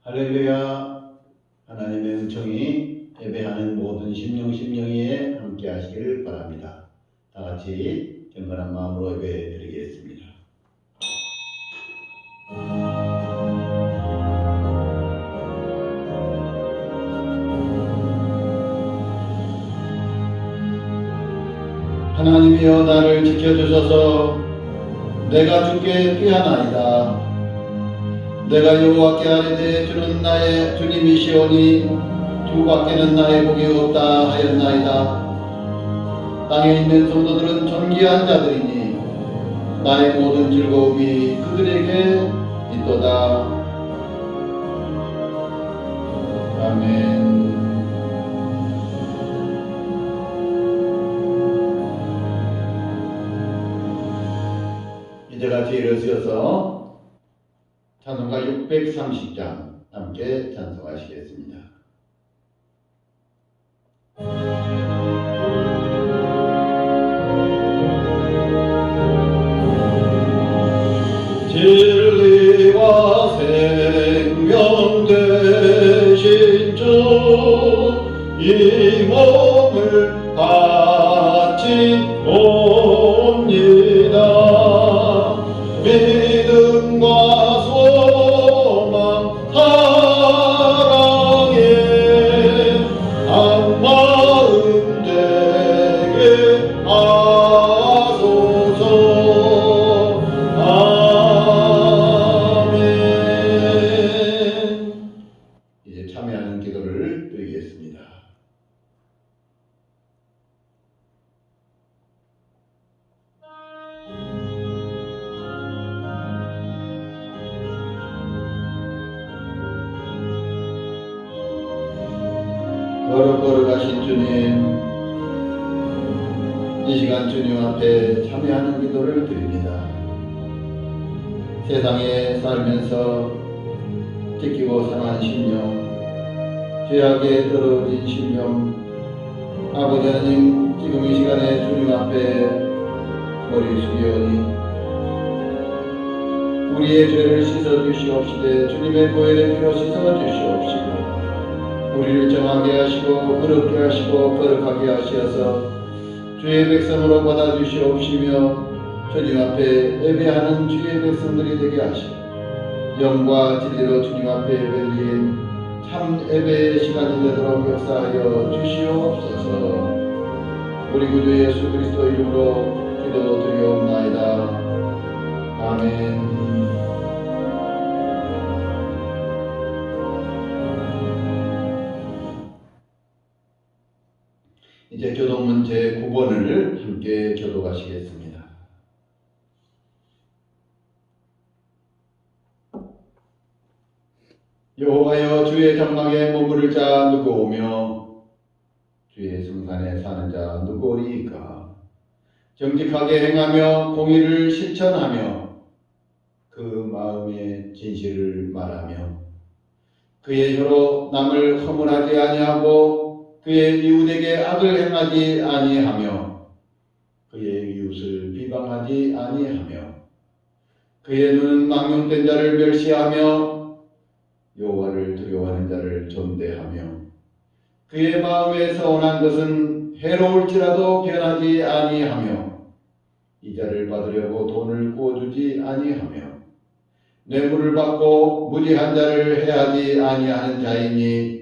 할렐루야. 하나님의 은총이 예배하는 모든 심령위에 함께 하시길 바랍니다. 다 같이 경건한 마음으로 예배 드리겠습니다. 하나님이여 나를 지켜주셔서 내가 주께 피하나이다. 내가 여호와께 아뢰되 주는 나의 주님이시오니 주밖에는 나의 복이 없다 하였나이다. 땅에 있는 성도들은 존귀한 자들이니 나의 모든 즐거움이 그들에게 있도다. 아멘. 이제 같이 일어서서 찬송가 630장 함께 찬송하시겠습니다. 진리와 생명 되신 주 이 몸을 바치옵니다. 믿음과 소망 사랑에 한 마음 되게 하소서. 아멘. 이제 참여하는 기도를 드리겠습니다. 걸어가신 주님, 이 시간 주님 앞에 참여하는 기도를 드립니다. 세상에 살면서 지키고 상한 심령, 죄악에 더러워진 심령, 아버지 하나님 지금 이 시간에 주님 앞에 머리 숙여오니 우리의 죄를 씻어주시옵시되 주님의 보혈의 피로 씻어주시옵시고 우리를 정하게 하시고 거룩게 하시고 거룩하게 하시어서 주의 백성으로 받아주시옵시며 주님 앞에 예배하는 주의 백성들이 되게 하시고 영과 진리로 주님 앞에 예배드린 참 예배의 시간이 되도록 역사하여 주시옵소서. 우리 구주 예수 그리스도 이름으로 기도드리옵나이다. 아멘. 이제 교독문 제9번을 함께 교독하시겠습니다. 여호와여 주의 장막에 머무를 자 누구오며 주의 성산에 사는 자 누구오리이까. 정직하게 행하며 공의를 실천하며 그 마음의 진실을 말하며 그의 혀로 남을 허물하지 아니하고 그의 이웃에게 악을 행하지 아니하며 그의 이웃을 비방하지 아니하며 그의 눈은 망령된 자를 멸시하며 여호와를 두려워하는 자를 존대하며 그의 마음에 서운한 것은 해로울지라도 변하지 아니하며 이자를 받으려고 돈을 구워주지 아니하며 뇌물을 받고 무지한 자를 해하지 아니하는 자이니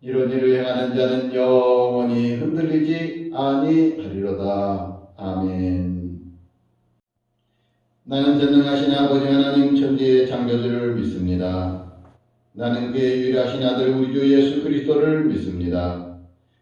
이런 일을 행하는 자는 영원히 흔들리지 아니하리로다. 아멘. 나는 전능하신 아버지 하나님 천지의 창조주를 믿습니다. 나는 그의 유일하신 아들 우리 주 예수 그리스도를 믿습니다.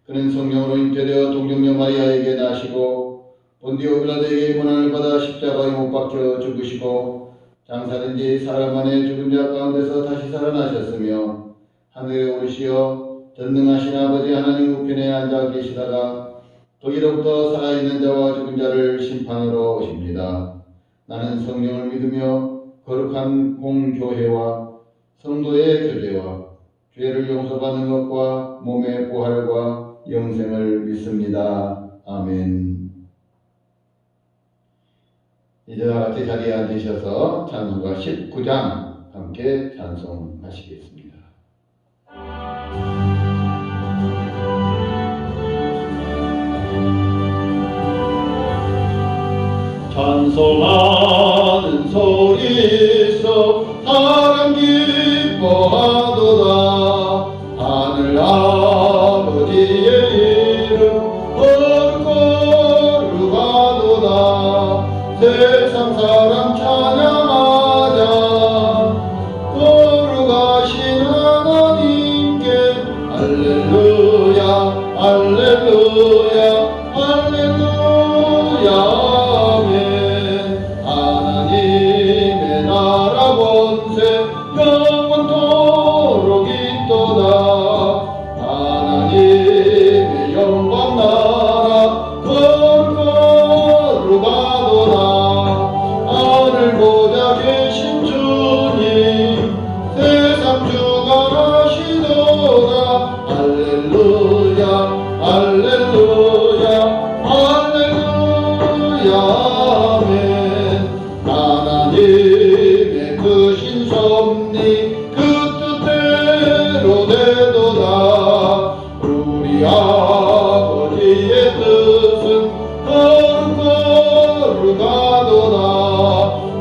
그는 성령으로 잉태되어 동정녀 마리아에게 나시고 본디오 빌라도에게 고난을 받아 십자가에 못 박혀 죽으시고 장사된 지 사흘 만에 죽은 자 가운데서 다시 살아나셨으며 하늘에 오르시어 전능하신 아버지 하나님 우편에 앉아 계시다가 거기로부터 살아있는 자와 죽은 자를 심판하러 오십니다. 나는 성령을 믿으며 거룩한 공교회와 성도의 교제와 죄를 용서받는 것과 몸의 부활과 영생을 믿습니다. 아멘. 이제 다 같이 자리에 앉으셔서 찬송가 19장 함께 찬송하시겠습니다. 찬송하는 소리 속 사람 기뻐하도다. 하늘 아버지의 이름 거룩거룩하도다. 세상 사람 찬양하자. 거룩하신 하나님께 할렐루야 할렐루야 할렐루야 아멘. 하나님의 나라 권세 영원토록 있도다. 하나님의 영광 나라 거룩거룩하도다. 하늘 보좌 계신 주님 세상 주관하시도다. 할렐루야 할렐루야 할렐루야 아멘. 하나님의 크신 섭리 그 뜻대로 되도다. 우리 아버지의 뜻은 거룩거룩하도다.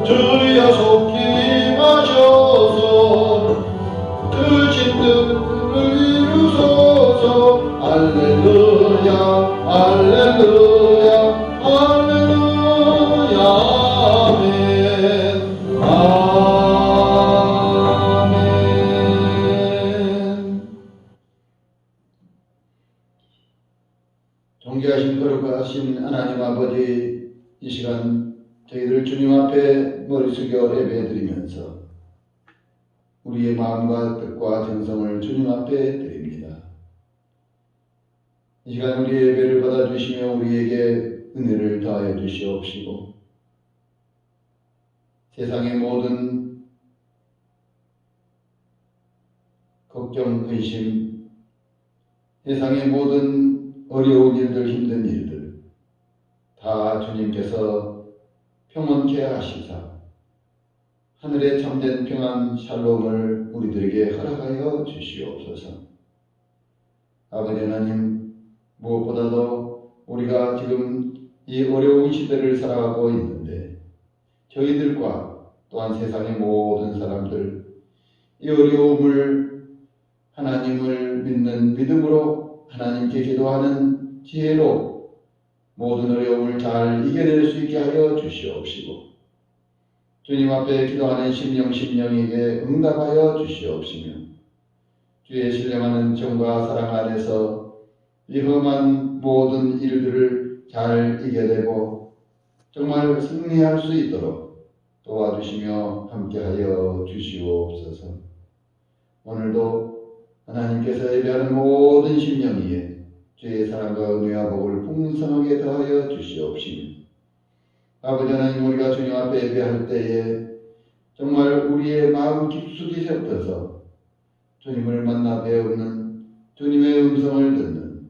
주여 속히 임하셔서 크신 뜻을 이루소서. 할렐루야 할렐루야 할렐루야 아멘 아멘. 존귀하신 거룩하신 하나님 아버지, 이 시간 저희들 주님 앞에 머리 숙여 예배드리면서 우리의 마음과 뜻과 정성을 주님 앞에 드립니다. 이 시간 우리의 예배를 받아주시며 우리에게 은혜를 더하여 주시옵시고, 세상의 모든 걱정, 근심, 세상의 모든 어려운 일들, 힘든 일들 다 주님께서 평온케 하시사 하늘의 참된 평안 샬롬을 우리들에게 허락하여 주시옵소서. 아버지 하나님, 무엇보다도 우리가 지금 이 어려운 시대를 살아가고 있는데 저희들과 또한 세상의 모든 사람들 이 어려움을 하나님을 믿는 믿음으로 하나님께 기도하는 지혜로 모든 어려움을 잘 이겨낼 수 있게 하여 주시옵시고, 주님 앞에 기도하는 심령에게 응답하여 주시옵시며, 주의 신령하는 정과 사랑 안에서 이 험한 모든 일들을 잘 이겨내고 정말 승리할 수 있도록 도와주시며 함께하여 주시옵소서. 오늘도 하나님께서 예배하는 모든 심령이에 주의 사랑과 은혜와 복을 풍성하게 더하여 주시옵시며, 아버지 하나님, 우리가 주님 앞에 예배할 때에 정말 우리의 마음 깊숙이 샘떠서 주님을 만나 배우는 주님의 음성을 듣는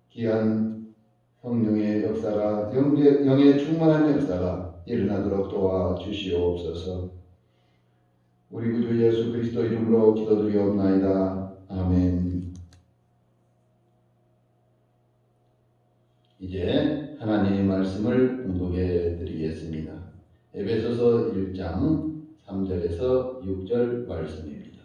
귀한 성령의 역사가, 영의 충만한 역사가 일어나도록 도와주시옵소서. 우리 구주 예수 그리스도 이름으로 기도드리옵나이다. 아멘. 이제 하나님의 말씀을 공독해 드리겠습니다. 에베소서 1장 3절에서 6절 말씀입니다.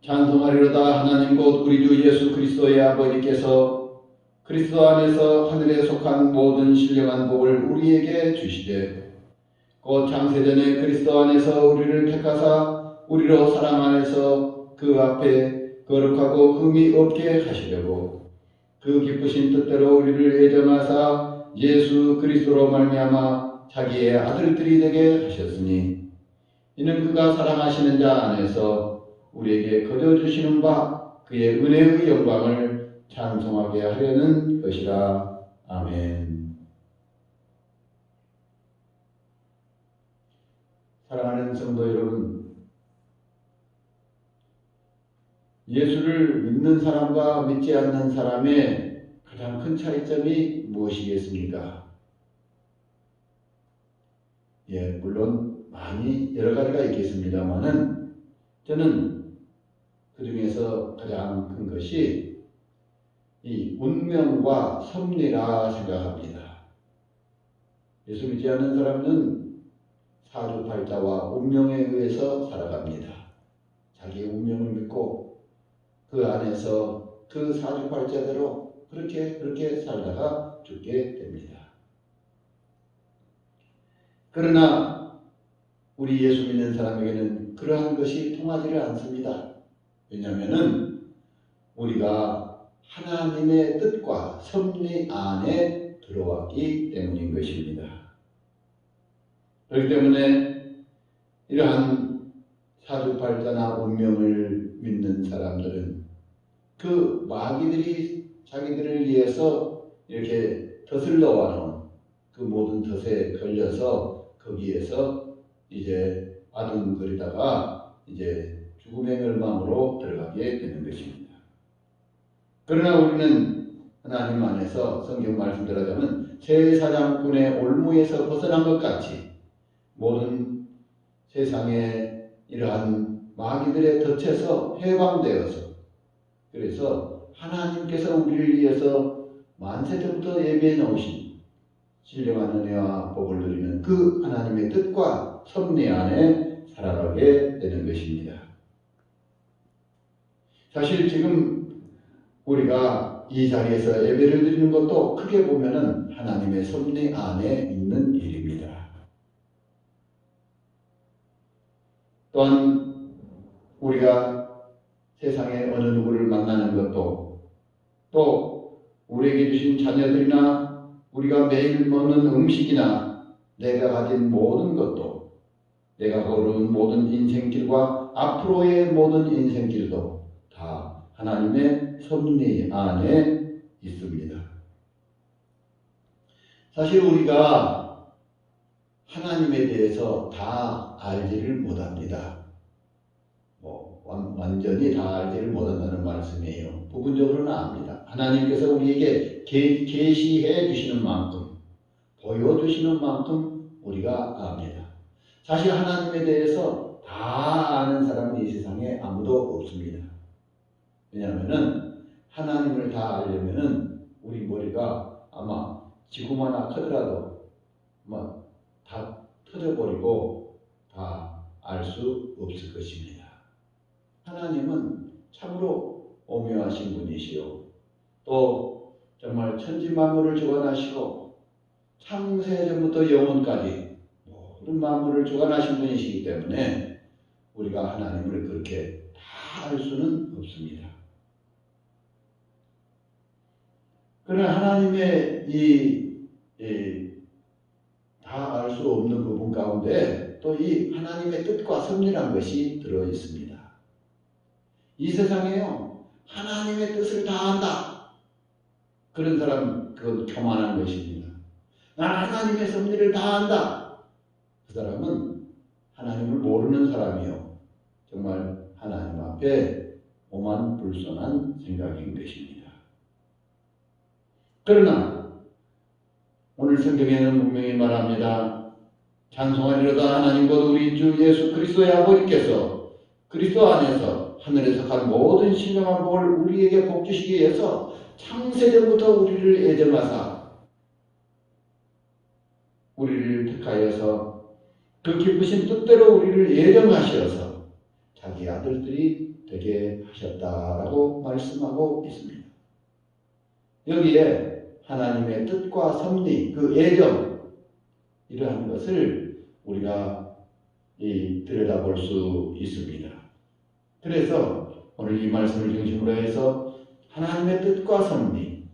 찬송하리로다. 하나님 곧 우리 주 예수 그리스도의 아버지께서 그리스도 안에서 하늘에 속한 모든 신령한 복을 우리에게 주시되, 곧 창세전에 그리스도 안에서 우리를 택하사 우리로 사랑 안에서 그 앞에 거룩하고 흠이 없게 하시려고 그 기쁘신 뜻대로 우리를 예정하사 예수 그리스도로 말미암아 자기의 아들들이 되게 하셨으니, 이는 그가 사랑하시는 자 안에서 우리에게 거저주시는 바 그의 은혜의 영광을 찬송하게 하려는 것이라. 아멘. 사랑하는 성도 여러분, 예수를 믿는 사람과 믿지 않는 사람의 가장 큰 차이점이 무엇이겠습니까? 물론 많이 여러 가지가 있겠습니다만은 저는 그 중에서 가장 큰 것이 이 운명과 섭리라 생각합니다. 예수 믿지 않는 사람은 사주팔자와 운명에 의해서 살아갑니다. 자기의 운명을 믿고 그 안에서 그 사주팔자대로 그렇게 살다가 죽게 됩니다. 그러나 우리 예수 믿는 사람에게는 그러한 것이 통하지를 않습니다. 왜냐하면 우리가 하나님의 뜻과 섭리 안에 들어왔기 때문인 것입니다. 그렇기 때문에 이러한 사주팔자나 운명을 믿는 사람들은 그 마귀들이 자기들을 위해서 이렇게 덫을 넣어놓은 그 모든 덫에 걸려서 거기에서 이제 아둥거리다가 이제 죽음의 멸망으로 들어가게 되는 것입니다. 그러나 우리는 하나님 안에서 성경 말씀대로 하자면 새 사냥꾼의 올무에서 벗어난 것 같이 모든 세상의 이러한 마귀들의 덫에서 해방되어서 그래서 하나님께서 우리를 위해서 만세전부터 예비해 놓으신 신령한 은혜와 복을 누리는 그 하나님의 뜻과 섭리 안에 살아가게 되는 것입니다. 사실 지금 우리가 이 자리에서 예배를 드리는 것도 크게 보면은 하나님의 섭리 안에 있는 일입니다. 또한 우리가 세상에 어느 누구를 만나는 것도 또 우리에게 주신 자녀들이나 우리가 매일 먹는 음식이나 내가 가진 모든 것도 내가 걸은 모든 인생길과 앞으로의 모든 인생길도 다 하나님의 섭리 안에 있습니다. 사실 우리가 하나님에 대해서 다 알지를 못합니다. 완전히 다 알지를 못한다는 말씀이에요. 부분적으로는 압니다. 하나님께서 우리에게 계시해 주시는 만큼, 보여주시는 만큼 우리가 압니다. 사실 하나님에 대해서 다 아는 사람은 이 세상에 아무도 없습니다. 왜냐하면 하나님을 다 알려면 우리 머리가 아마 지구만 크더라도 아마 다 터져버리고 다 알 수 없을 것입니다. 하나님은 참으로 오묘하신 분이시요 또 정말 천지만물을 주관하시고 창세전부터 영원까지 모든 만물을 주관하신 분이시기 때문에 우리가 하나님을 그렇게 다 알 수는 없습니다. 그러나 하나님의 다 알 수 없는 부분 가운데 또 이 하나님의 뜻과 섭리란 것이 들어 있습니다. 이 세상에요, 하나님의 뜻을 다 안다. 그런 사람, 그건 교만한 것입니다. 난 하나님의 섭리를 다 안다. 그 사람은 하나님을 모르는 사람이요. 정말 하나님 앞에 오만불손한 생각인 것입니다. 그러나 오늘 성경에는 분명히 말합니다. 찬송하리로다 하나님 곧 우리 주 예수 그리스도의 아버지께서 그리스도 안에서 하늘에서 간 모든 신령한 복을 우리에게 복 주시기 위해서 창세전부터 우리를 애정하사 우리를 택하여서 그 기쁘신 뜻대로 우리를 예정하셔서 자기 아들들이 되게 하셨다라고 말씀하고 있습니다. 여기에 하나님의 뜻과 섭리, 그 예정 이러한 것을 우리가 들여다볼 수 있습니다. 그래서 오늘 이 말씀을 중심으로 해서 하나님의 뜻과 섭리,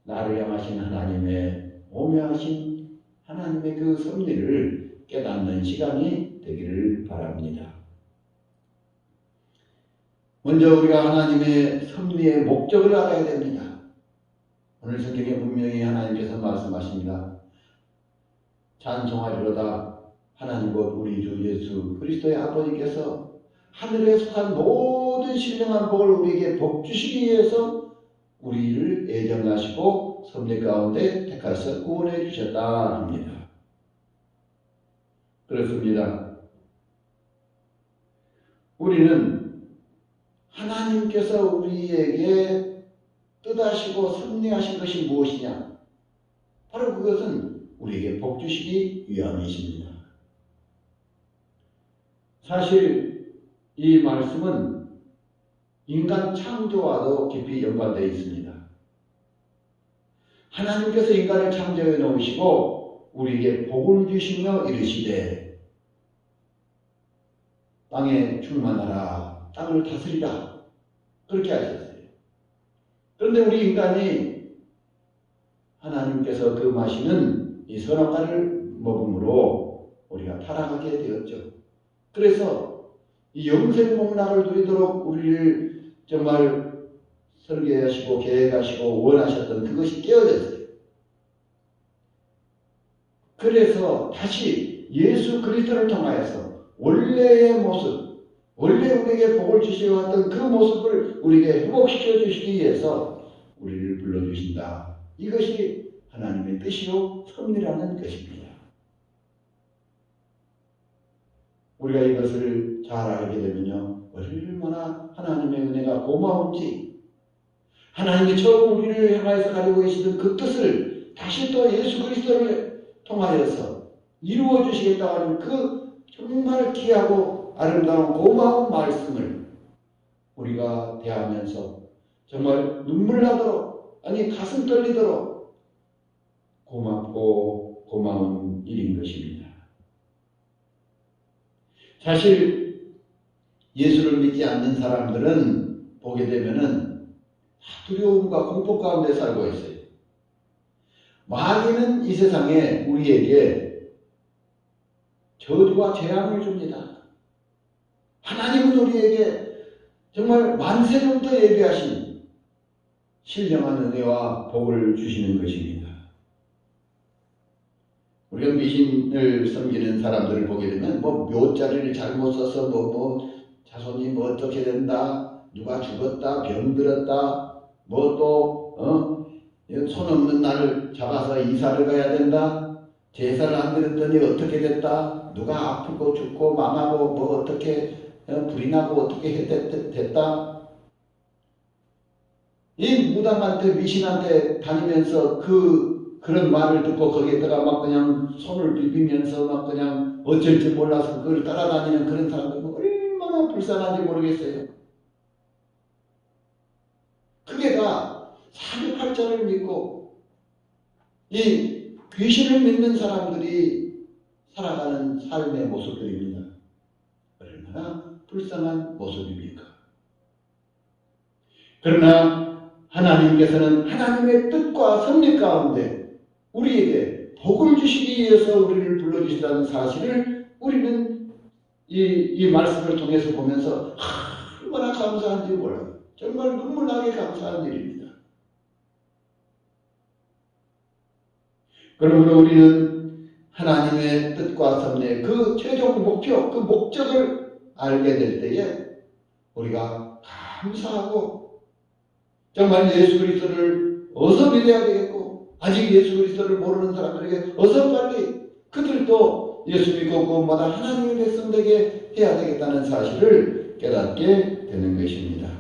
나를 향하신 하나님의 오묘하신 하나님의 그 섭리를 깨닫는 시간이 되기를 바랍니다. 먼저 우리가 하나님의 섭리의 목적을 알아야 됩니다. 오늘 성경에 분명히 하나님께서 말씀하십니다. 찬송하리로다 하나님 곧 우리 주 예수 그리스도의 아버지께서 하늘에 속한 모든 신령한 복을 우리에게 복 주시기 위해서 우리를 애정하시고 섭리 가운데 택하셔서 구원해 주셨다 합니다. 그렇습니다. 우리는 하나님께서 우리에게 뜻하시고 섭리하신 것이 무엇이냐? 바로 그것은 우리에게 복 주시기 위함이십니다. 사실 이 말씀은 인간 창조와도 깊이 연관되어 있습니다. 하나님께서 인간을 창조해 놓으시고 우리에게 복을 주시며 이르시되 땅에 충만하라, 땅을 다스리라, 그렇게 하셨어요. 그런데 우리 인간이 하나님께서 금하시는 이 선악과를 먹음으로 우리가 타락하게 되었죠. 그래서 이 영생복락을 누리도록 우리를 정말 설계하시고 계획하시고 원하셨던 그것이 깨어졌어요. 그래서 다시 예수 그리스도를 통하여서 원래의 모습, 원래 우리에게 복을 주시려 왔던 그 모습을 우리에게 회복시켜 주시기 위해서 우리를 불러주신다. 이것이 하나님의 뜻이요 섭리라는 것입니다. 우리가 이것을 잘 알게 되면요, 얼마나 하나님의 은혜가 고마운지, 하나님이 처음 우리를 향하여서 가지고 계시던 그 뜻을 다시 또 예수 그리스도를 통하여서 이루어 주시겠다고 하는 그 정말 귀하고 아름다운 고마운 말씀을 우리가 대하면서 정말 눈물 나도록, 아니 가슴 떨리도록 고맙고 고마운 일인 것입니다. 사실 예수를 믿지 않는 사람들은 보게 되면은 두려움과 공포 가운데 살고 있어요. 마귀는 이 세상에 우리에게 저주와 재앙을 줍니다. 하나님은 우리에게 정말 만세부터 예비하신 신령한 은혜와 복을 주시는 것입니다. 우리가 미신을 섬기는 사람들을 보게 되면 묘자리를 잘못 써서 자손이 어떻게 된다, 누가 죽었다, 병들었다, 손 없는 날을 잡아서 이사를 가야 된다, 제사를 안 드렸더니 어떻게 됐다, 누가 아프고 죽고 망하고 어떻게 불이 나고 어떻게 됐다. 이 무당한테 미신한테 다니면서 그런 말을 듣고 거기에다가 막 그냥 손을 비비면서 막 그냥 어쩔 줄 몰라서 그걸 따라다니는 그런 사람들 얼마나 불쌍한지 모르겠어요. 그게 다 사주팔자를 믿고 이 귀신을 믿는 사람들이 살아가는 삶의 모습들입니다. 얼마나 불쌍한 모습입니까? 그러나 하나님께서는 하나님의 뜻과 섭리 가운데 우리에게 복을 주시기 위해서 우리를 불러주시다는 사실을 우리는 이 말씀을 통해서 보면서 얼마나 감사한지 몰라요. 정말 눈물 나게 감사한 일입니다. 그러므로 우리는 하나님의 뜻과 섭리의 그 최종 목표, 그 목적을 알게 될 때에 우리가 감사하고 정말 예수 그리스도를 어서 믿어야 되겠고, 아직 예수 그리스도를 모르는 사람들에게 어서 빨리 그들도 예수 믿고 그것마다 하나님의 백성 되게 해야 되겠다는 사실을 깨닫게 되는 것입니다.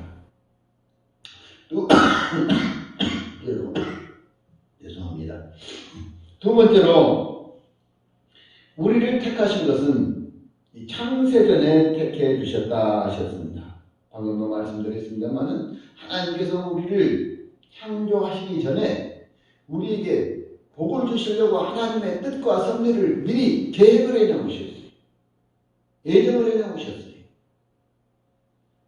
죄송합니다. 두 번째로 우리를 택하신 것은 이 창세전에 택해 주셨다 하셨습니다. 방금도 말씀드렸습니다만은 하나님께서 우리를 창조하시기 전에 우리에게 복을 주시려고 하나님의 뜻과 섭리를 미리 계획을 해놓으셨어요. 예정을 해놓으셨어요.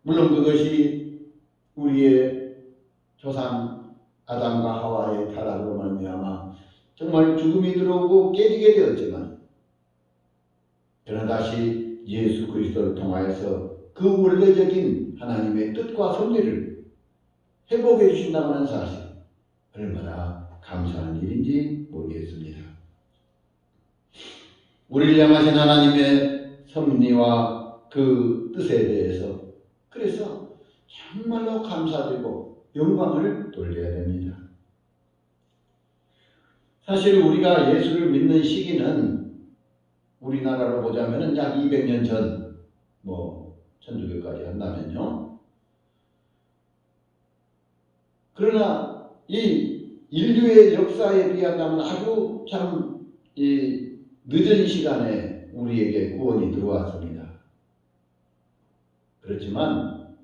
물론 그것이 우리의 조상 아담과 하와의 타락으로 말미암아 정말 죽음이 들어오고 깨지게 되었지만, 그러나 다시 예수 그리스도를 통하여서 그 원래적인 하나님의 뜻과 섭리를 회복해 주신다고 하는 사실, 얼마나 감사한 일인지 모르겠습니다. 우리를 향하신 하나님의 섭리와 그 뜻에 대해서 그래서 정말로 감사드리고 영광을 돌려야 됩니다. 사실 우리가 예수를 믿는 시기는 우리나라로 보자면 약 200년 전, 천주교까지 한다면요. 그러나 이 인류의 역사에 비한다면 아주 참 늦은 시간에 우리에게 구원이 들어왔습니다. 그렇지만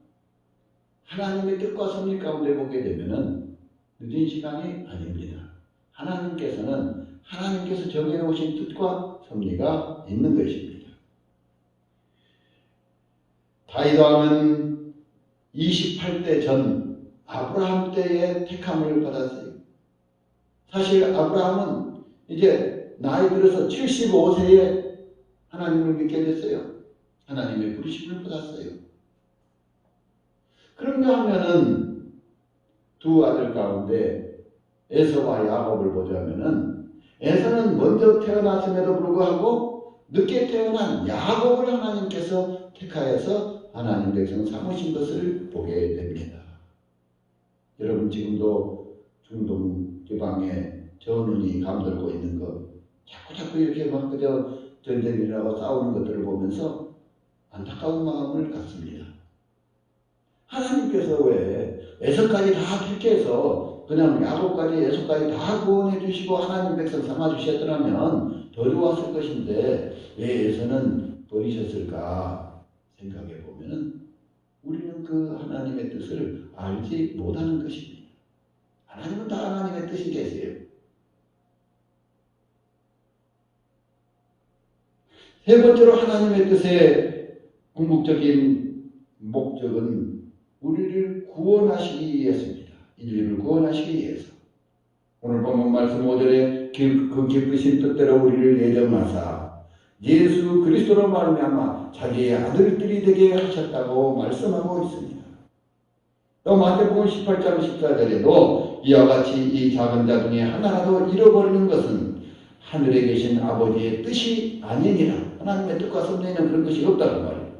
하나님의 뜻과 섭리 가운데 보게 되면은 늦은 시간이 아닙니다. 하나님께서 정해놓으신 뜻과 섭리가 있는 것입니다. 다윗 왕은 28대 전 아브라함 때에 택함을 받았어요. 사실 아브라함은 이제 나이 들어서 75세에 하나님을 믿게 됐어요. 하나님의 부르심을 받았어요. 그런가 하면은 두 아들 가운데 에서와 야곱을 보자면은 에서는 먼저 태어났음에도 불구하고 늦게 태어난 야곱을 하나님께서 택하여서 하나님 백성 삼으신 것을 보게 됩니다. 여러분 지금도 중동 지방에 전운이 감돌고 있는 것, 자꾸 이렇게 막 그저 전쟁이라고 싸우는 것들을 보면서 안타까운 마음을 갖습니다. 하나님께서 왜 에서까지 다 택해서 그냥 야곱까지 에서까지 다 구원해 주시고 하나님 백성 삼아 주셨더라면 더 좋았을 것인데 왜 에서는 버리셨을까 생각해 보면은 우리는 그 하나님의 뜻을 알지 못하는 것입니다. 하나님은 다 하나님의 뜻이 계세요. 세 번째로 하나님의 뜻의 궁극적인 목적은 우리를 구원하시기 위해서입니다. 인류를 구원하시기 위해서. 오늘 본문 말씀 5절에 그 기쁘신 뜻대로 우리를 예정하사 예수 그리스도로 말미암아 자기의 아들들이 되게 하셨다고 말씀하고 있습니다. 또 마태복음 18장 14절에도 이와 같이 이 작은 자 중에 하나라도 잃어버리는 것은 하늘에 계신 아버지의 뜻이 아니니라. 하나님의 뜻과 섭리에는 그런 것이 없다는 말이에요.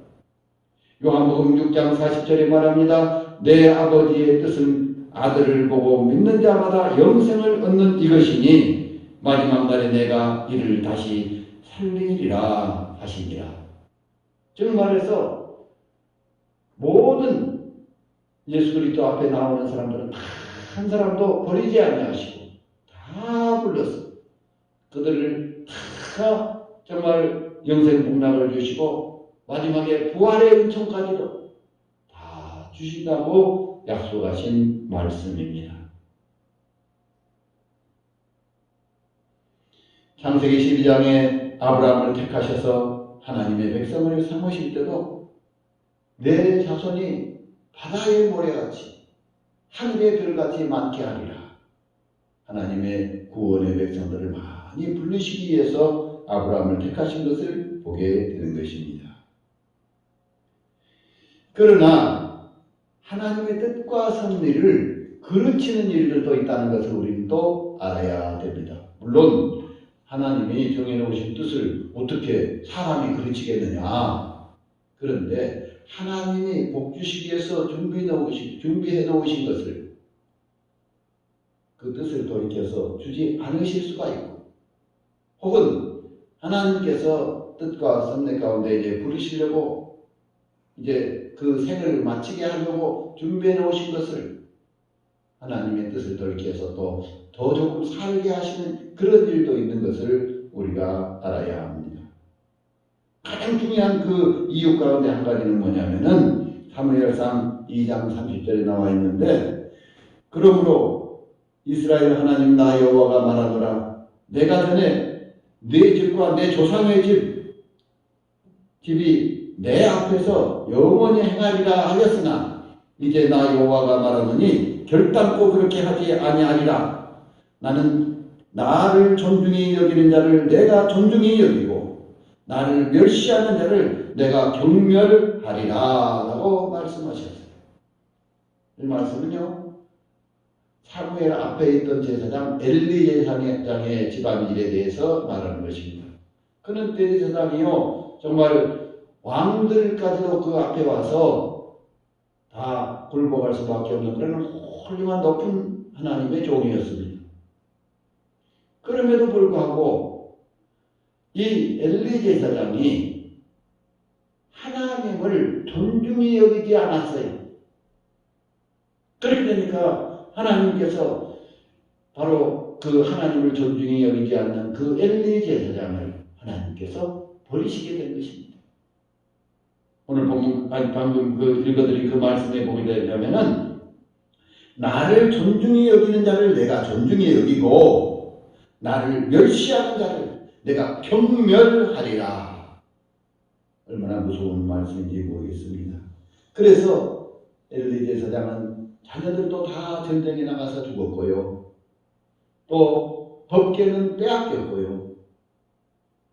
요한복음 6장 40절에 말합니다. 내 아버지의 뜻은 아들을 보고 믿는 자마다 영생을 얻는 이것이니 마지막 날에 내가 이를 다시 살리리라 하시니라. 즉 말해서 모든 예수 그리스도 앞에 나오는 사람들은 다 한 사람도 버리지 아니하시고 다 불렀어. 그들을 다 정말 영생 복락을 주시고 마지막에 부활의 은총까지도 다 주신다고 약속하신 말씀입니다. 창세기 12장에 아브라함을 택하셔서 하나님의 백성을 삼으실 때도 내 자손이 바다의 모래같이 하늘의 별같이 많게 하리라. 하나님의 구원의 백성들을 많이 부르시기 위해서 아브라함을 택하신 것을 보게 되는 것입니다. 그러나 하나님의 뜻과 섭리를 그르치는 일들도 있다는 것을 우리는 또 알아야 됩니다. 물론 하나님이 정해놓으신 뜻을 어떻게 사람이 그르치겠느냐. 그런데 하나님이 복 주시기 위해서 준비해 놓으신 것을 그 뜻을 돌이켜서 주지 않으실 수가 있고, 혹은 하나님께서 뜻과 섭리 가운데 이제 부르시려고 이제 그 생을 마치게 하려고 준비해 놓으신 것을 하나님의 뜻을 돌이켜서 또 더 조금 살게 하시는 그런 일도 있는 것을 우리가 알아야 합니다. 가장 중요한 그 이유 가운데 한 가지는 뭐냐면은 사무엘상 2장 30절에 나와 있는데, 그러므로 이스라엘 하나님 나 여호와가 말하노라. 내가 전에 네 집과 내 조상의 집이 내 앞에서 영원히 행하리라 하였으나 이제 나 여호와가 말하노니 결단코 그렇게 하지 아니하리라. 나는 나를 존중히 여기는 자를 내가 존중히 여기고 나를 멸시하는 자를 내가 경멸하리라 라고 말씀하셨어요. 이 말씀은요, 사무엘 앞에 있던 제사장 엘리 제사장의 집안일에 대해서 말하는 것입니다. 그는 대제사장이요, 정말 왕들까지도 그 앞에 와서 다 굴복할 수밖에 없는 그런 훌륭한 높은 하나님의 종이었습니다. 그럼에도 불구하고 이 엘리 제사장이 하나님을 존중히 여기지 않았어요. 그러니까 하나님께서 바로 그 하나님을 존중히 여기지 않는 그 엘리 제사장을 하나님께서 버리시게 된 것입니다. 오늘 방금 읽어드린 그 말씀에 보게 되려면은 나를 존중히 여기는 자를 내가 존중히 여기고 나를 멸시하는 자를 내가 경멸하리라. 얼마나 무서운 말씀인지 모르겠습니다. 그래서 엘리 제사장은 자녀들도 다 전쟁에 나가서 죽었고요. 또 법궤는 빼앗겼고요.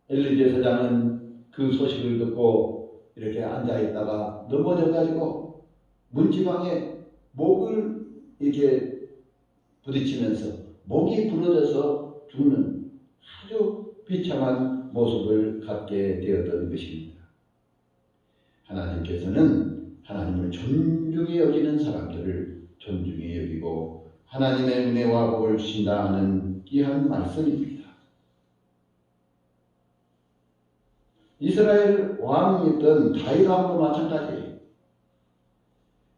엘리 제사장은 그 소식을 듣고 이렇게 앉아있다가 넘어져가지고 문지방에 목을 이렇게 부딪히면서 목이 부러져서 죽는 아주 비참한 모습을 갖게 되었던 것입니다. 하나님께서는 하나님을 존중히 여기는 사람들을 존중히 여기고 하나님의 은혜와 복을 주신다 하는 귀한 말씀입니다. 이스라엘 왕이었던 다윗 왕도 마찬가지예요.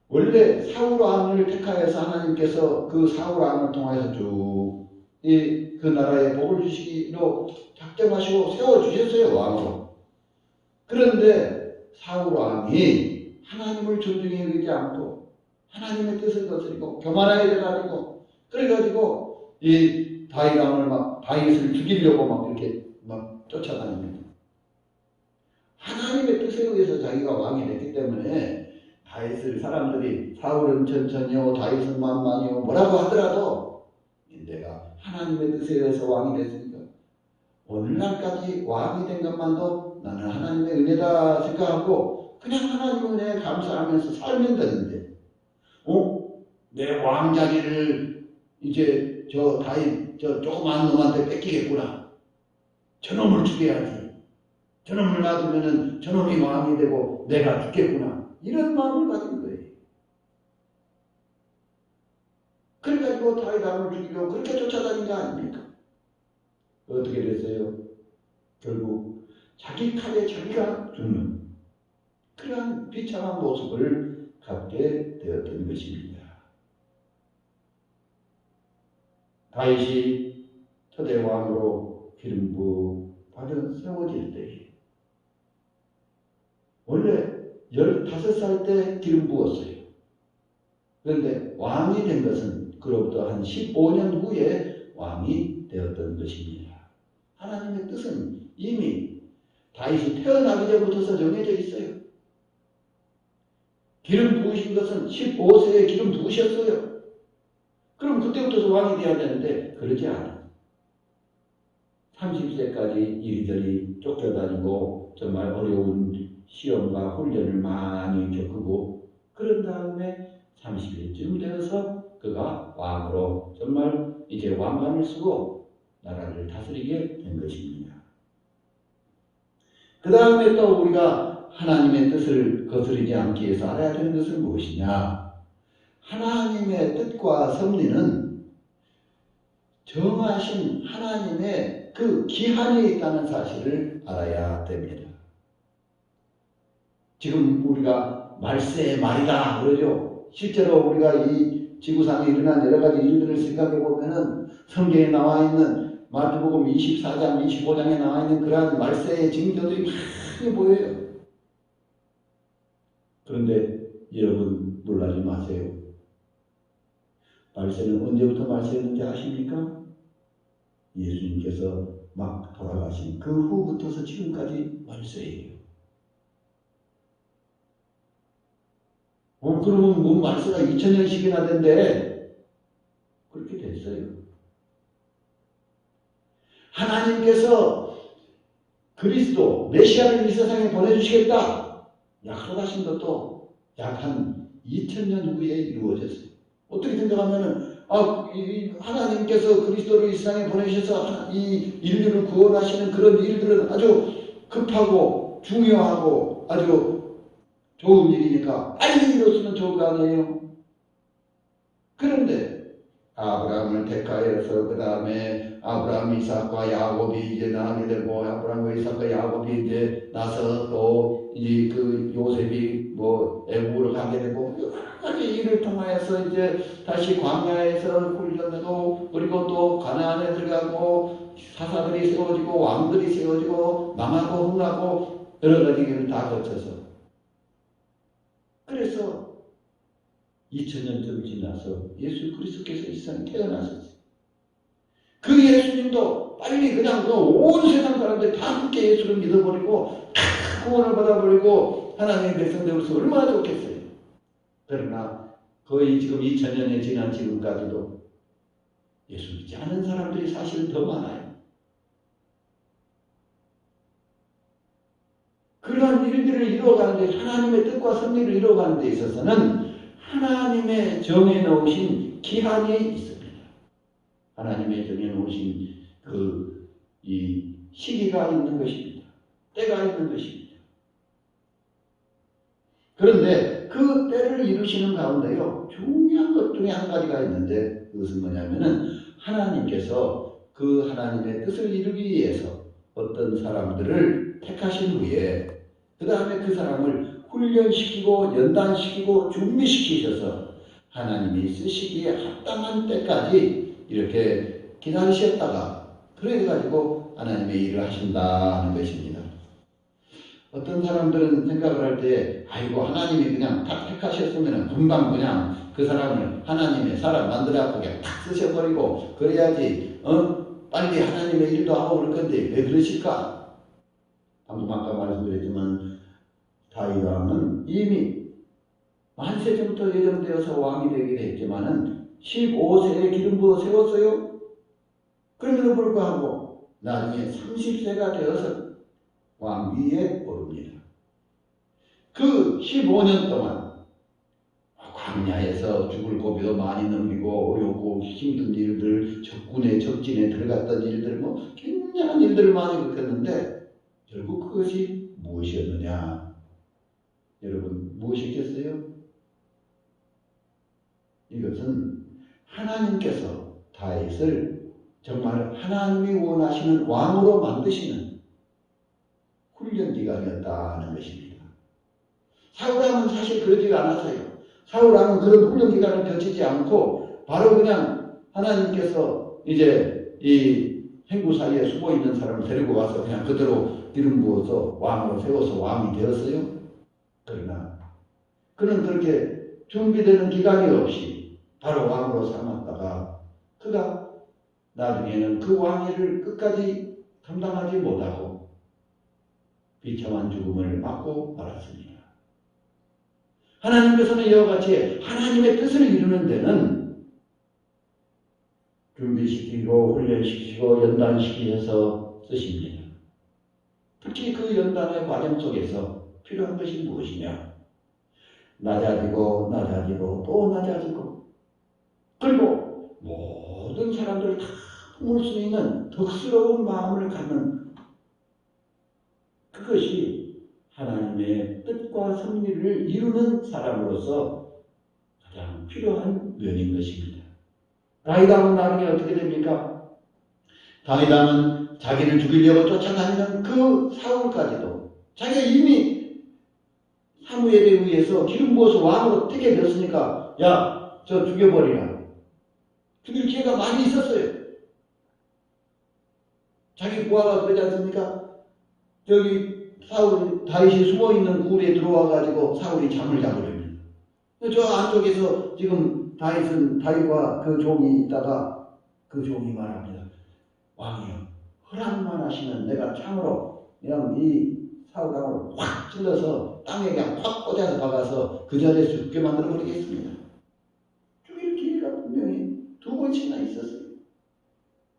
원래 사울 왕을 택하여서 하나님께서 그 사울 왕을 통해서 쭉 그 나라에 복을 주시기로 작정하시고 세워주셨어요, 왕으로. 그런데 사울 왕이 하나님을 존중히 여기지 않고 하나님의 뜻을 거스리고 교만하게 돼가지고 그래가지고 이 다윗 왕을 막 다윗을 죽이려고 막 이렇게 막 쫓아다닙니다. 하나님의 뜻에 의해서 자기가 왕이 됐기 때문에 다윗을 사람들이 사울은 천천히요 다윗은 만만히요 뭐라고 하더라도 내가 하나님의 뜻에 의해서 왕이 됐으니까 오늘날까지 왕이 된 것만도 나는 하나님의 은혜다 생각하고 그냥 하나님의 은혜에 감사하면서 살면 되는데 내 왕자리를 이제 저 다윗 저 조그만 놈한테 뺏기겠구나. 저놈을 죽여야지. 저놈을 놔두면은 저놈이 왕이 되고 내가 죽겠구나. 이런 마음을 가진 거예요. 그래가지고 다윗 왕을 죽이려고 그렇게 쫓아다닌 거 아닙니까? 어떻게 됐어요? 결국 자기 칼에 자기가 죽는 그러한 비참한 모습을 갖게 되었던 것입니다. 다윗이 초대 왕으로 기름 부어 받아 세워질 때 원래 15살 때 기름 부었어요. 그런데 왕이 된 것은 그로부터 한 15년 후에 왕이 되었던 것입니다. 하나님의 뜻은 이미 다윗이 태어나기 전부터 정해져 있어요. 기름 부으신 것은 15세에 기름 부으셨어요. 그럼 그때부터 왕이 되어야 되는데 그러지 않아요. 30세까지 이리저리 쫓겨다니고 정말 어려운 시험과 훈련을 많이 겪고 그런 다음에 30일쯤 되어서 그가 왕으로 정말 이제 왕관을 쓰고 나라를 다스리게 된 것입니다. 그 다음에 또 우리가 하나님의 뜻을 거스르지 않기 위해서 알아야 되는 것은 무엇이냐? 하나님의 뜻과 섭리는 정하신 하나님의 그 기한이 있다는 사실을 알아야 됩니다. 지금 우리가 말세의 말이다 그러죠. 실제로 우리가 이 지구상에 일어난 여러 가지 일들을 생각해 보면은 성경에 나와 있는 마태복음 24장, 25장에 나와 있는 그러한 말세의 징조들이 많이 보여요. 그런데 여러분 놀라지 마세요. 말세는 언제부터 말세였는지 아십니까? 예수님께서 막 돌아가신 그 후부터서 지금까지 말세예요. 그러면 뭐 말세가 2000년씩이나 된대. 그렇게 됐어요. 하나님께서 그리스도 메시아를 이 세상에 보내주시겠다 약속하신 것도 약 한 2000년 후에 이루어졌어요. 어떻게 생각하면은 하나님께서 그리스도를 이 세상에 보내셔서 이 인류를 구원하시는 그런 일들은 아주 급하고 중요하고 아주 좋은 일이니까 빨리 이뤘으면 좋은 거 아니에요? 그런데 아브라함을 택하여서 그 다음에 아브라함, 이삭과 야곱이 이제 낳게 되고 아브라함과 이삭과 야곱이 이제 나서 또 이 그 요셉이 뭐 애국으로 가게 되고 여러 가지 출애굽기를 통하여서 이제 다시 광야에서 훈련하고 그리고 또 가나안에 들어가고 사사들이 세워지고 왕들이 세워지고 망하고 흥하고 여러 가지 길을 다 거쳐서 그래서 2000년쯤 지나서 예수 그리스도께서 이 세상에 태어나셨어요. 그 예수님도 빨리 그냥 온 세상 사람들이 다 함께 예수를 믿어버리고 다 구원을 받아버리고 하나님의 백성 되어서 얼마나 좋겠어요. 그러나 거의 지금 2000년이 지난 지금까지도 예수 믿지 않은 사람들이 사실은 더 많아요. 그러한 일들을 이루어가는데 하나님의 뜻과 섭리를 이루어가는 데 있어서는 하나님의 정해 놓으신 기한이 있습니다. 하나님의 정해 놓으신 이 시기가 있는 것입니다. 때가 있는 것입니다. 그런데 그 때를 이루시는 가운데요, 중요한 것 중에 한 가지가 있는데 그것은 뭐냐면은 하나님께서 그 하나님의 뜻을 이루기 위해서 어떤 사람들을 택하신 후에 그 다음에 그 사람을 훈련시키고 연단시키고 준비시키셔서 하나님이 쓰시기에 합당한 때까지 이렇게 기다리셨다가 그래가지고 하나님의 일을 하신다는 것입니다. 어떤 사람들은 생각을 할 때 아이고 하나님이 그냥 다 택하셨으면 금방 그냥 그 사람을 하나님의 사람 만들어갖고 그냥 탁 쓰셔버리고 그래야지 빨리 하나님의 일도 하고 그럴 건데 왜 그러실까? 방금 아까 말씀드렸지만 다윗 왕은 이미 만세 전부터 예정되어서 왕이 되기도 했지만은 15세에 기름 부어 세웠어요. 그럼에도 불구하고 나중에 30세가 되어서 왕위에 오릅니다. 그 15년 동안 광야에서 죽을 고비도 많이 넘기고 어렵고 힘든 일들, 적진에 들어갔던 일들, 굉장한 일들을 많이 겪었는데 결국 그것이 무엇이었느냐? 여러분 무엇이겠어요? 이것은 하나님께서 다윗을 정말 하나님이 원하시는 왕으로 만드시는 훈련 기간이었다는 것입니다. 사울왕은 사실 그러지가 않았어요. 사울왕은 그런 훈련 기간을 거치지 않고 바로 그냥 하나님께서 이제 이 행구 사이에 숨어 있는 사람을 데리고 와서 그냥 그대로 기름 부어서 왕으로 세워서 왕이 되었어요. 그러나 그는 그렇게 준비되는 기간이 없이 바로 왕으로 삼았다가 그가 나중에는 그 왕위를 끝까지 감당하지 못하고 비참한 죽음을 맞고 말았습니다. 하나님께서는 이와 같이 하나님의 뜻을 이루는 데는 준비시키고 훈련시키고 연단시키셔서 쓰십니다. 특히 그 연단의 과정 속에서 필요한 것이 무엇이냐? 낮아지고 또 낮아지고 그리고 모든 사람들을 다 품을 수 있는 덕스러운 마음을 갖는 그것이 하나님의 뜻과 섭리를 이루는 사람으로서 가장 필요한 면인 것입니다. 다윗왕은 나중에 어떻게 됩니까? 다윗왕은 자기를 죽이려고 쫓아다니는 그 사울까지도 자기가 이미 사무엘에 의해서 기름 부어서 왕으로 뜨게 되었으니까 야, 저 죽여버리라. 죽일 기회가 많이 있었어요. 자기 부하가 그러지 않습니까? 저기 다윗이 숨어있는 굴에 들어와가지고 사울이 잠을 자버립니다. 저 안쪽에서 지금 다윗과 그 종이 있다가 그 종이 말합니다. 왕이여, 허락만 하시면 내가 창으로 그냥 이 사울왕을 확 찔러서 땅에 그냥 확 꽂아서 박아서 그 자리에 죽게 만들어 버리겠습니다. 죽일 기회가 분명히 2번씩이나 있었어요.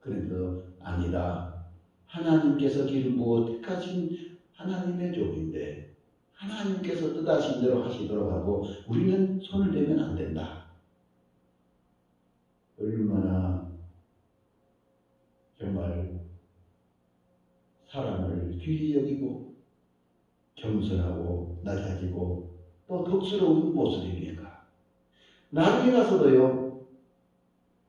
그래도 아니다. 하나님께서 기름 부어 택하신 하나님의 종인데 하나님께서 뜻하신 대로 하시도록 하고 우리는 손을 대면 안 된다. 얼마나 정말 사람을 귀히 여기고 겸손하고 낮아지고 또 덕스러운 모습입니까? 나중에 가서도요,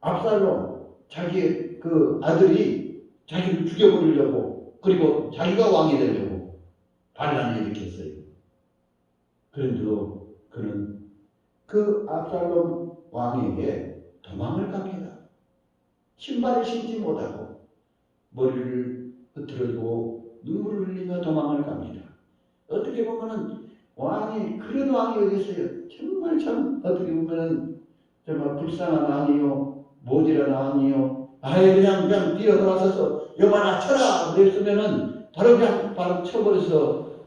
압살롬 자기의 그 아들이 자기를 죽여버리려고 그리고 자기가 왕이 되려고 반란을 일으켰어요. 그런데도 그는 그 압살롬 왕에게 도망을 갑니다. 신발을 신지 못하고 머리를 흐트러지고 눈물을 흘리며 도망을 갑니다. 어떻게 보면은 왕이 그런 왕이 어디 있어요? 정말 참 어떻게 보면은 정말 불쌍한 왕이요, 모질한 왕이요. 아예 그냥 뛰어들어서서 여봐라 쳐라 그랬으면은 바로 그냥 바로 쳐버려서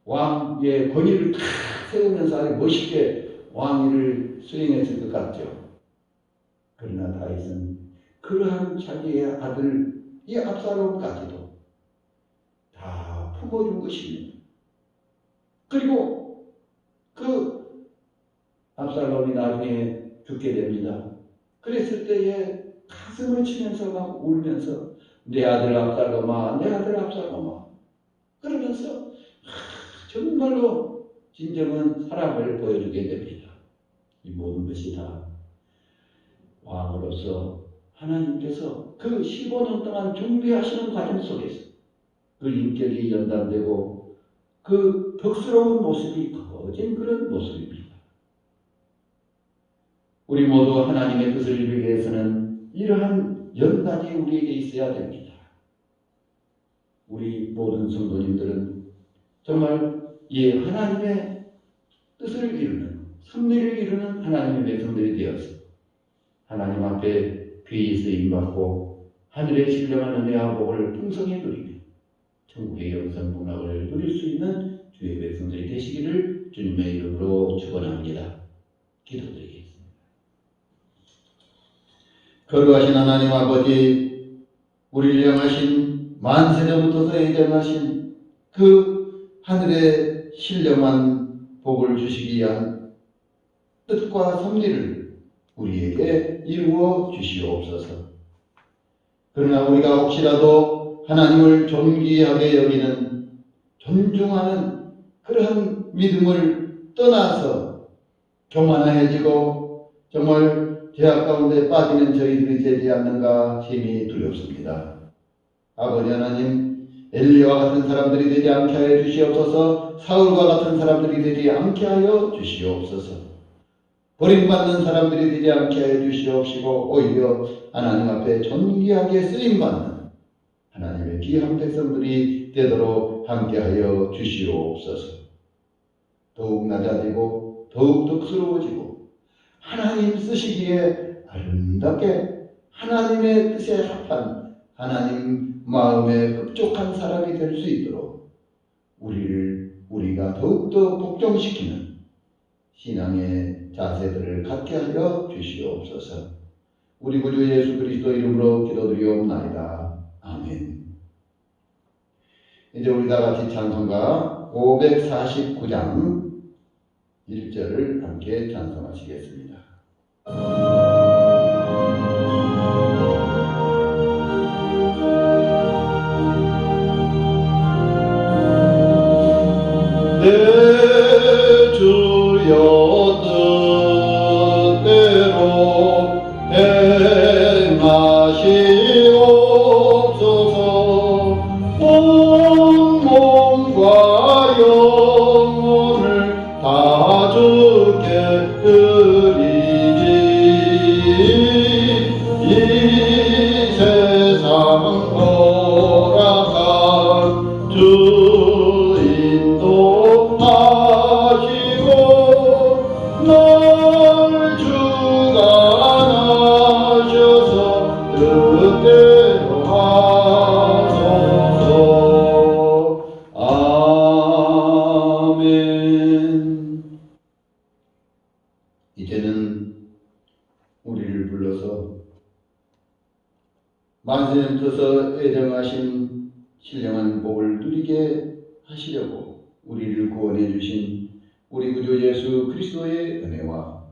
왕의 권위를 탁 세우면서 아주 멋있게 왕위를 수행했을 것 같죠. 그러나 다윗은 그러한 자기의 아들 이 압살롬까지도 다 품어준 것입니다. 그리고 그 압살롬이 나중에 죽게 됩니다. 그랬을 때에 가슴을 치면서 막 울면서 내 아들 압살롬아, 내 아들 압살롬아 그러면서 정말로 진정한 사랑을 보여주게 됩니다. 이 모든 것이 다 왕으로서 하나님께서 그 15년 동안 준비하시는 과정 속에서 그 인격이 연단되고 그 덕스러운 모습이 커진 그런 모습입니다. 우리 모두 하나님의 뜻을 이루기 위해서는 이러한 연단이 우리에게 있어야 됩니다. 우리 모든 성도님들은 정말 이 하나님의 뜻을 이루는, 섭리를 이루는 하나님의 백성들이 되어서 하나님 앞에 귀히 쓰임받고 하늘의 신령한 은혜와 복을 풍성히 누리며 천국의 영생 문학을 누릴 수 있는 주의 백성들이 되시기를 주님의 이름으로 축원합니다. 기도드리겠습니다. 거룩하신 하나님 아버지, 우리를 향하신 만세전부터 예정하신 그 하늘의 신령한 복을 주시기 위한 뜻과 섭리를 우리에게 이루어 주시옵소서. 그러나 우리가 혹시라도 하나님을 존귀하게 여기는, 존중하는 그러한 믿음을 떠나서 교만해지고 정말 죄악 가운데 빠지는 저희들이 되지 않는가 심히 두렵습니다. 아버지 하나님, 엘리와 같은 사람들이 되지 않게 하여 주시옵소서. 사울과 같은 사람들이 되지 않게 하여 주시옵소서. 버림받는 사람들이 되지 않게 하여 주시옵시고 오히려 하나님 앞에 존귀하게 쓰임받는 하나님의 귀한 백성들이 되도록 함께하여 주시옵소서. 더욱 낮아지고 더욱 덕스러워지고 하나님 쓰시기에 아름답게 하나님의 뜻에 합한 하나님 마음에 흡족한 사람이 될 수 있도록 우리가 더욱더 복종시키는 신앙의 자세들을 갖게 하여 주시옵소서. 우리 구주 예수 그리스도 이름으로 기도드리옵나이다. 아멘. 이제 우리 다 같이 찬송가 549장 1절을 함께 찬송하시겠습니다. 내 주여 뜻대로 행하시옵소서. 온 몸과 영혼을 다 주께 드리지. 이 세상 허락한 주인도 하시고 날 주가 나셔서 뜻대로 하소서. 아멘. 이제는 우리를 불러서 만세전부터 예정하신 신령한 복을 누리게 하시려고 우리를 구원해 주신 우리 구주 예수 그리스도의 은혜와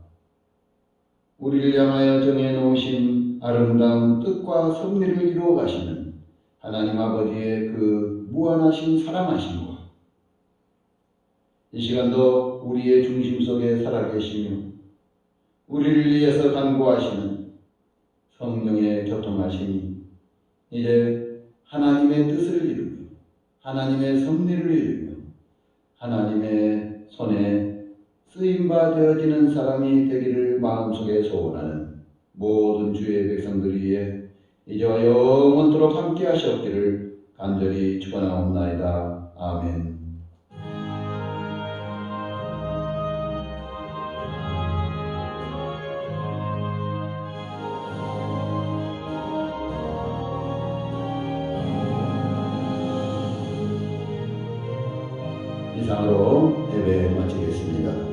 우리를 향하여 정해 놓으신 아름다운 뜻과 섭리를 이루어 가시는 하나님 아버지의 그 무한하신 사랑하심과 이 시간도 우리의 중심 속에 살아계시며 우리를 위해서 간구하시는 성령의 교통하심이 이제 하나님의 뜻을 이루며 하나님의 섭리를 이루며 하나님의 손에 쓰임받아지는 사람이 되기를 마음속에 소원하는 모든 주의 백성들 위해 이제와 영원토록 함께 하시옵기를 간절히 축원하옵나이다. 아멘. 이상으로 예배 마치겠습니다.